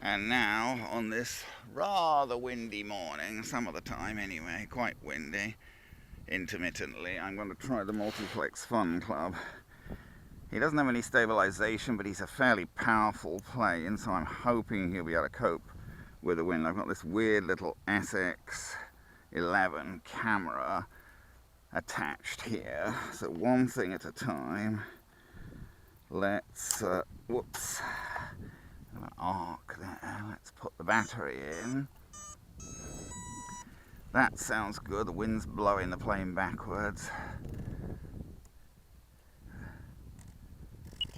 And now, on this rather windy morning, some of the time anyway, quite windy, intermittently, I'm going to try the Multiplex Fun Cub. He doesn't have any stabilization, but he's a fairly powerful plane, so I'm hoping he'll be able to cope with the wind. I've got this weird little SX11 camera attached here, so one thing at a time. Let's, whoops, an arc there. Let's put the battery in. That sounds good. The wind's blowing the plane backwards.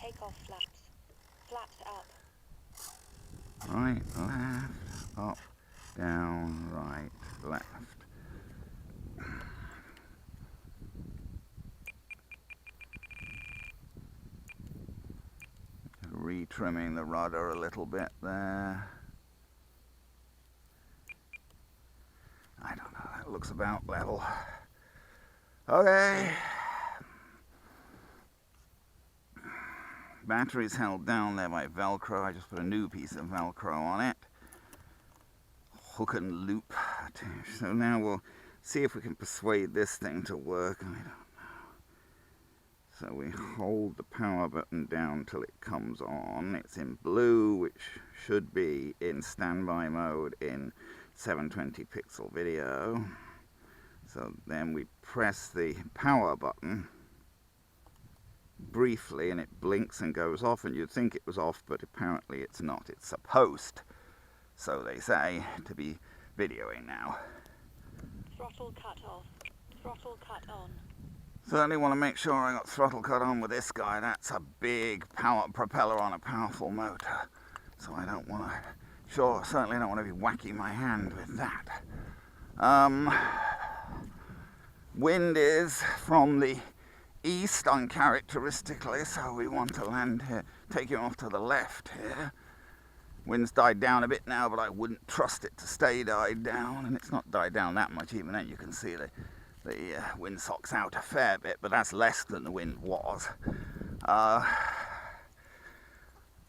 Take off flaps. Flaps up. Right, left, up, down, right, left. Retrimming the rudder a little bit there. I don't know, that looks about level. Okay. Battery's held down there by Velcro. I just put a new piece of Velcro on it. Hook and loop attached. So now we'll see if we can persuade this thing to work. I don't know. So we hold the power button down till it comes on. It's in blue, which should be in standby mode in 720 pixel video. So then we press the power button briefly and it blinks and goes off, and you'd think it was off, but apparently it's not. It's supposed, so they say, to be videoing now. Throttle cut off. Throttle cut on. Certainly want to make sure I got throttle cut on with this guy. That's a big power propeller on a powerful motor, so I don't want to, certainly don't want to be whacking my hand with that. Wind is from the east uncharacteristically, so we want to land here, take him off to the left here. Wind's died down a bit now, but I wouldn't trust it to stay died down, and it's not died down that much. Even then you can see the wind socks out a fair bit, but that's less than the wind was.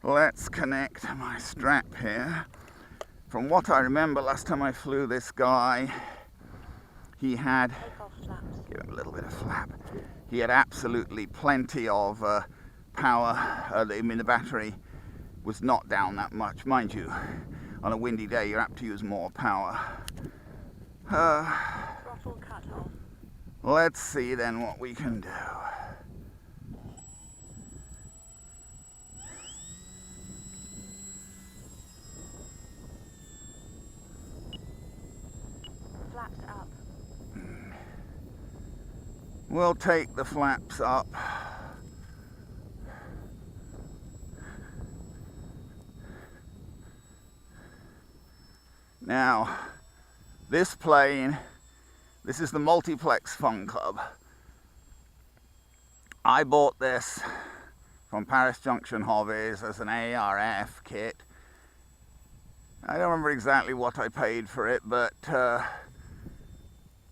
Let's connect my strap here. From what I remember last time I flew this guy, he had, give him a little bit of flap, he had absolutely plenty of power. The battery was not down that much. Mind you, on a windy day you're apt to use more power. Throttle cut off. Let's see then what we can do. Flaps up. We'll take the flaps up. Now, this plane, this is the Multiplex Fun Cub. I bought this from Paris Junction Hobbies as an ARF kit. I don't remember exactly what I paid for it, but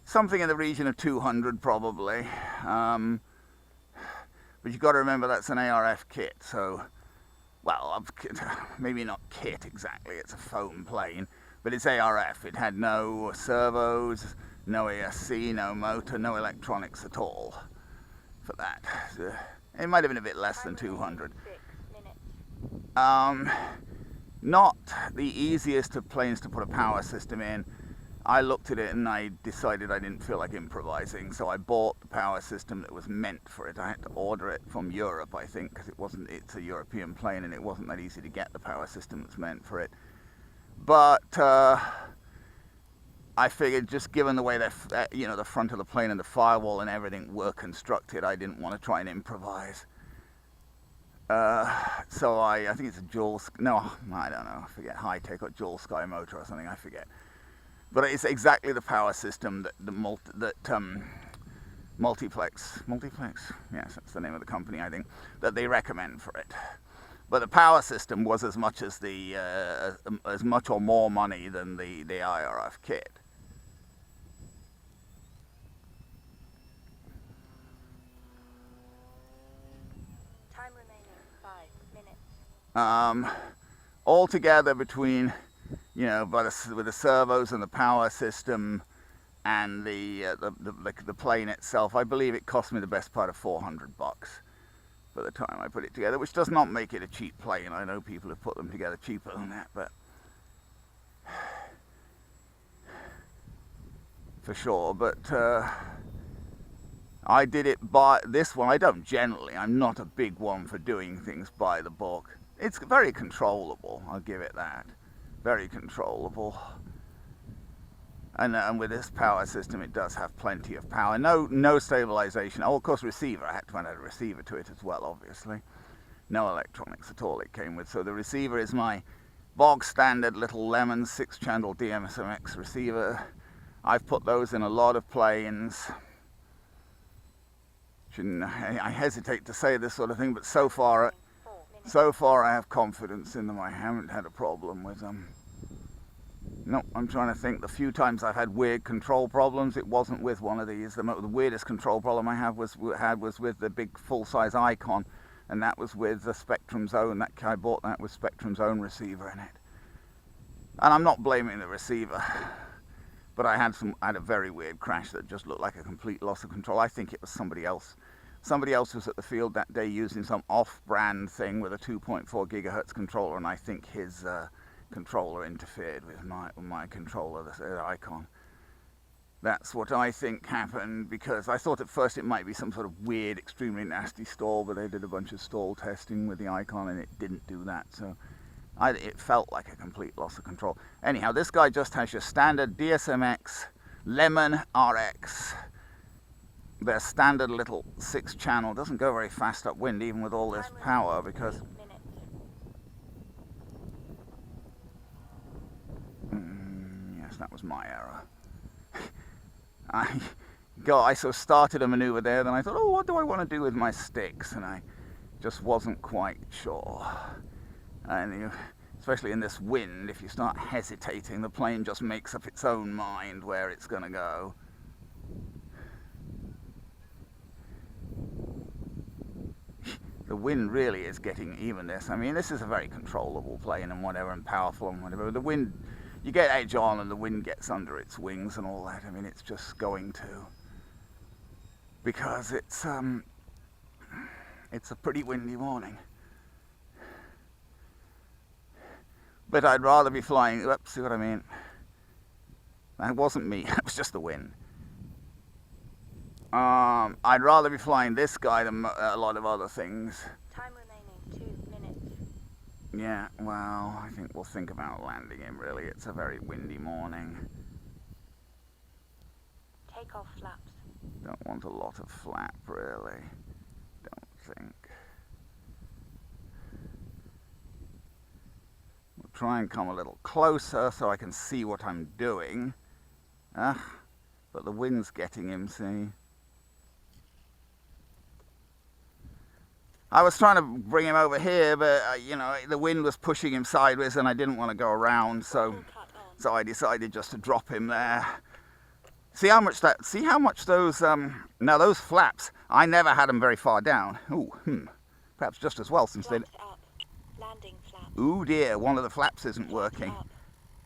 something in the region of 200 probably. But you've got to remember that's an ARF kit, so, well, maybe not kit exactly, it's a foam plane, but it's ARF. It had no servos, no ESC, no motor, no electronics at all for that. It might have been a bit less than 200. 6 minutes. Not the easiest of planes to put a power system in. I looked at it and I decided I didn't feel like improvising, so I bought the power system that was meant for it. I had to order it from Europe, I think, because it's a European plane and it wasn't that easy to get the power system that's meant for it. But I figured, just given the way the front of the plane and the firewall and everything were constructed, I didn't want to try and improvise. So I think it's a dual, no, I don't know, I forget, high-tech or dual sky motor or something, I forget. But it's exactly the power system that Multiplex, yes, that's the name of the company, I think, that they recommend for it. But the power system was as much as as much or more money than the IRF kit. Time remaining 5 minutes. all together between, you know, with the servos and the power system and the plane itself, I believe it cost me the best part of $400 for the time I put it together, which does not make it a cheap plane. I know people have put them together cheaper than that, but for sure. But I did it by this one. I don't generally. I'm not a big one for doing things by the book. It's very controllable. I'll give it that. Very controllable. And with this power system, it does have plenty of power. No stabilization. Oh, of course, receiver. I had to add a receiver to it as well, obviously. No electronics at all it came with. So the receiver is my bog standard little lemon 6-channel DSMX receiver. I've put those in a lot of planes. I hesitate to say this sort of thing, but so far I have confidence in them. I haven't had a problem with them. No, I'm trying to think. The few times I've had weird control problems, it wasn't with one of these. The weirdest control problem I had was with the big full-size icon, and that was with the Spectrum Zone. I bought that with Spectrum Zone receiver in it. And I'm not blaming the receiver, but I had a very weird crash that just looked like a complete loss of control. I think it was somebody else. Somebody else was at the field that day using some off-brand thing with a 2.4 gigahertz controller, and I think his controller interfered with my controller, the icon. That's what I think happened, because I thought at first it might be some sort of weird, extremely nasty stall, but they did a bunch of stall testing with the icon and it didn't do that, so it felt like a complete loss of control. Anyhow, this guy just has your standard DSMX Lemon RX. Their standard little 6-channel. Doesn't go very fast upwind even with all this power, because yes, that was my error. I sort of started a maneuver there, then I thought, oh, what do I want to do with my sticks? And I just wasn't quite sure. And especially in this wind, if you start hesitating, the plane just makes up its own mind where it's going to go. The wind really is getting even this. I mean, this is a very controllable plane and whatever, and powerful and whatever. The wind, you get edge on and the wind gets under its wings and all that. I mean, it's just going to, because it's a pretty windy morning. But I'd rather be flying, oops, see what I mean? That wasn't me, that was just the wind. I'd rather be flying this guy than a lot of other things. Time remaining 2 minutes. Yeah, well, I think we'll think about landing him, really. It's a very windy morning. Take off flaps. Don't want a lot of flap, really. Don't think. We'll try and come a little closer so I can see what I'm doing. But the wind's getting him, see? I was trying to bring him over here, but you know, the wind was pushing him sideways and I didn't want to go around, so I decided just to drop him there. See how much those now those flaps, I never had them very far down. Perhaps just as well, since they Landing flaps. Ooh dear, one of the flaps isn't working.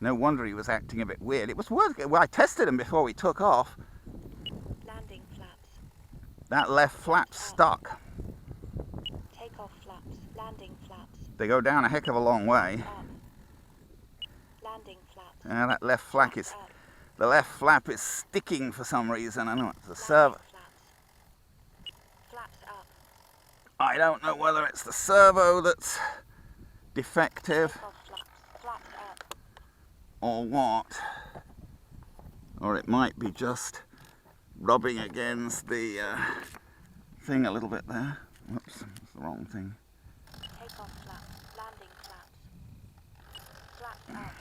No wonder he was acting a bit weird. It was working. Well, I tested him before we took off. Landing flaps. That left flap's stuck. Take off flaps. Landing flaps. They go down a heck of a long way. Up. Landing flaps. That left flap is, the left flap is sticking for some reason. I know it's the servo. Flaps up. I don't know whether it's the servo that's defective or what, or it might be just rubbing against the thing a little bit there. Whoops, that's the wrong thing. Take off flaps. Landing flaps. Flaps up.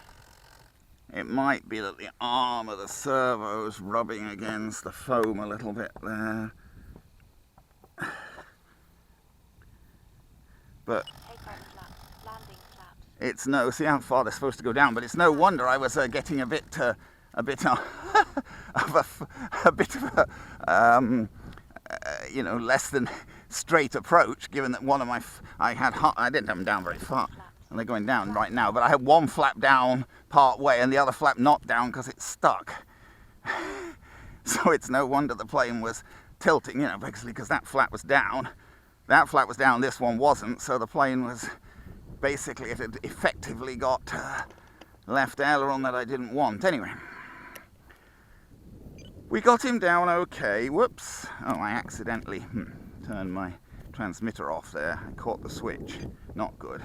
It might be that the arm of the servo's rubbing against the foam a little bit there. But it's no, see how far they're supposed to go down, but it's no wonder I was getting a bit of a you know, less than straight approach, given that one of my, I didn't have them down very far. and they're going down right now, but I had one flap down part way and the other flap not down because it's stuck. So it's no wonder the plane was tilting, you know, basically because that flap was down. That flap was down, this one wasn't, so the plane was basically, it had effectively got left aileron that I didn't want. Anyway, we got him down okay. Whoops. Oh, I accidentally turned my transmitter off there. I caught the switch. Not good.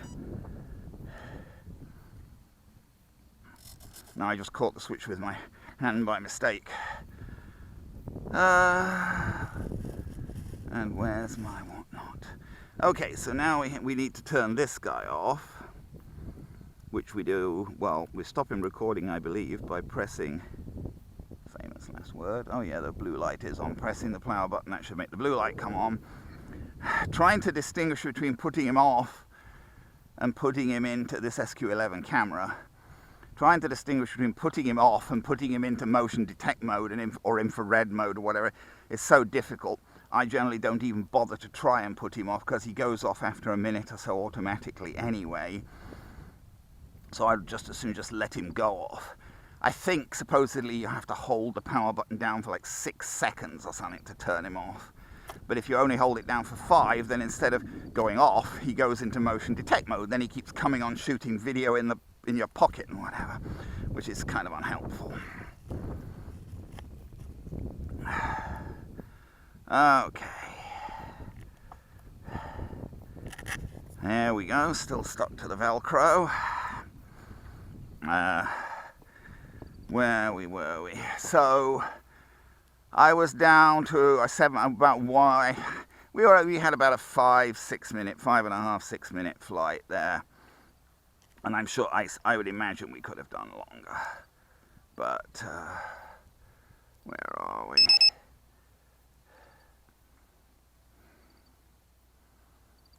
Now I just caught the switch with my hand by mistake. And where's my whatnot? Okay, so now we need to turn this guy off, which we do, well, we're stopping recording, I believe, by pressing, famous last word, oh yeah, the blue light is on, pressing the power button, that should make the blue light come on. Trying to distinguish between putting him off and putting him into this SQ11 camera. Trying to distinguish between putting him off and putting him into motion detect mode or infrared mode or whatever is so difficult. I generally don't even bother to try and put him off because he goes off after a minute or so automatically anyway. So I'd just as soon just let him go off. I think supposedly you have to hold the power button down for like 6 seconds or something to turn him off. But if you only hold it down for 5, then instead of going off, he goes into motion detect mode. Then he keeps coming on shooting video in your pocket and whatever, which is kind of unhelpful. Okay. There we go, still stuck to the Velcro. Where were we? So I was down to about why we had about a 5.5 minute, 6 minute flight there, and I'm sure I would imagine we could have done longer, but where are we?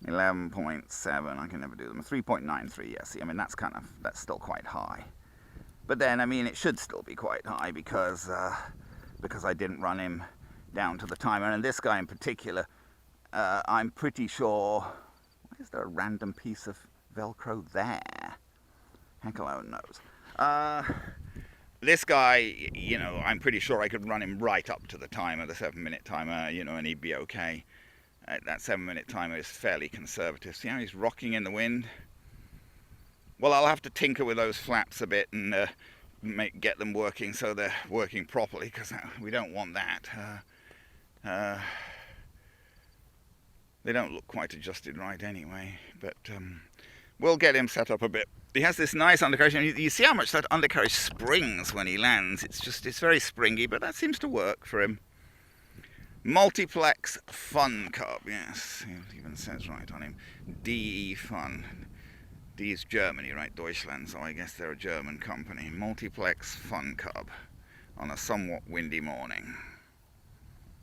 .7, I can never do them. 3.93, yes. See, I mean, that's still quite high. But then, I mean, it should still be quite high because I didn't run him down to the timer. And this guy in particular, I'm pretty sure, why is there a random piece of Velcro there? Heck alone knows. This guy, you know, I'm pretty sure I could run him right up to the timer, the 7-minute timer, you know, and he'd be okay. That 7-minute timer is fairly conservative. See how he's rocking in the wind? Well, I'll have to tinker with those flaps a bit and get them working so they're working properly, because we don't want that. They don't look quite adjusted right anyway, but we'll get him set up a bit. He has this nice undercarriage, and you see how much that undercarriage springs when he lands. It's very springy, but that seems to work for him. Multiplex Fun Cub, yes, it even says right on him, DE Fun. D is Germany, right, Deutschland, so I guess they're a German company. Multiplex Fun Cub on a somewhat windy morning.